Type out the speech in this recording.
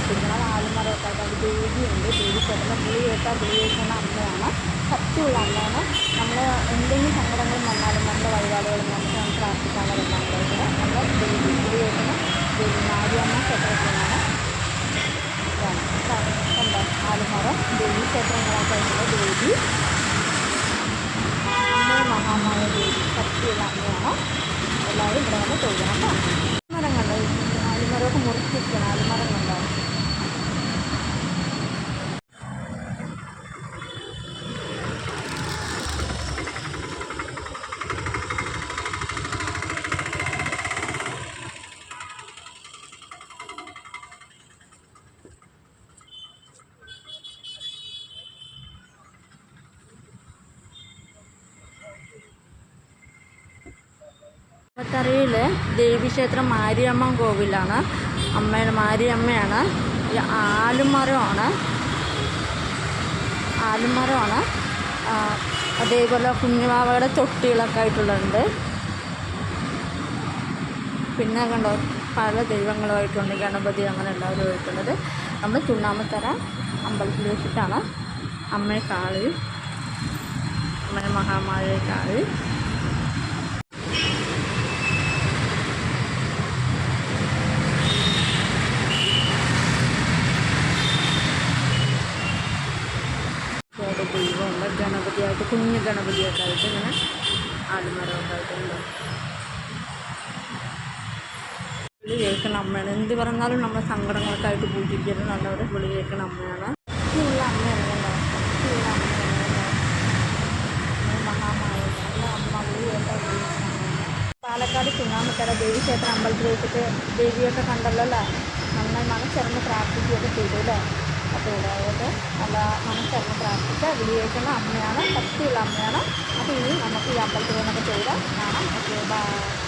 കൊടുത്തിരിക്കുന്നത്. ആൽമരമൊക്കെ ആയിട്ട് അത് ദേവിയുണ്ട്. ദേവി ക്ഷേത്രത്തിൽ വിളി കേൾക്കുന്ന അമ്മയാണ്. ശക്തിയുള്ള അമ്മയാണ്. നമ്മൾ എന്തെങ്കിലും സങ്കടങ്ങളും വന്നാലും നമ്മുടെ വഴിപാടുകളും നമുക്ക് പ്രാർത്ഥിക്കാനുള്ളതെല്ലാം കൂടെ നമ്മൾ ദേവി വിളി കേൾക്കുന്ന ദേവി മാരിയമ്മ ക്ഷേത്രത്തിലാണ്. ഇതാണ് കണ്ടോ ആൽമരം ദേവി ക്ഷേത്രങ്ങളായിട്ടുള്ള ദേവി അമ്മ മഹാമായ ദേവി ശക്തിയുള്ള അമ്മയാണ്. എല്ലാവരും ഇവിടെ വന്ന് തൊഴുകണം കേട്ടോ. ആൽമരം കണ്ടോ, ആൽമരമൊക്കെ മുറിച്ചിരിക്കണം. ആൽമരം കണ്ടോ. യിൽ ദേവീക്ഷേത്രം മാരിയമ്മ കോവിലാണ്. അമ്മയുടെ മാരിയമ്മയാണ്. ഈ ആലുമരമാണ്. അതേപോലെ കുഞ്ഞുവാവയുടെ തൊട്ടികളൊക്കെ ആയിട്ടുള്ളുണ്ട്. പിന്നെ കണ്ടോ പല ദൈവങ്ങളുമായിട്ടുണ്ട്. ഗണപതി അങ്ങനെ എല്ലാവരും ആയിട്ടുള്ളത്. നമ്മൾ ചുണ്ണാമ്പത്തറ അമ്പലത്തിൽ വെച്ചിട്ടാണ് അമ്മയെ കാളി, അമ്മയെ മഹാമായ കാളി. ദൈവമുണ്ട് ഗണപതിയായിട്ട്, കുഞ്ഞു ഗണപതിയൊക്കെ ആയിട്ട് ഇങ്ങനെ ആൽമരമൊക്കെ ആയിട്ടുണ്ട്. വിളി കേൾക്കുന്ന അമ്മയാണ്. എന്ത് പറഞ്ഞാലും നമ്മൾ സങ്കടങ്ങളൊക്കെ ആയിട്ട് പൂജിക്കരുത്. നല്ലവരെ വിളി കേൾക്കുന്ന അമ്മയാണ്. ശക്തിയുള്ള അമ്മയാണ് കണ്ടോ. ശക്തിയുള്ള അമ്മയാണ് മഹാമായ അമ്മ വിളി കേട്ടാൽ വിളിക്കുന്ന അമ്മയാണ്. പാലക്കാട് ചുണ്ണാമ്പത്തറ ദേവീക്ഷേത്ര അമ്പലത്തിൽ വെച്ചിട്ട് ദേവിയൊക്കെ കണ്ടല്ലോ അല്ലേ. നന്നായി മനസ്സറിഞ്ഞ് പ്രാർത്ഥിക്കുകയൊക്കെ ചെയ്തു അല്ലേ. അപ്പോൾ അതുകൊണ്ട് നല്ല മനസ്സറിഞ്ഞ് പ്രാർത്ഥിക്കുക. വിളി കേൾക്കുന്ന അമ്മയാണ്, ശക്തിയുള്ള അമ്മയാണ്. അപ്പോൾ ഇനി നമുക്ക് ഈ അമ്പലത്തിൽ നിന്നൊക്കെ ചെയ്താൽ കാണാം. Okay, by.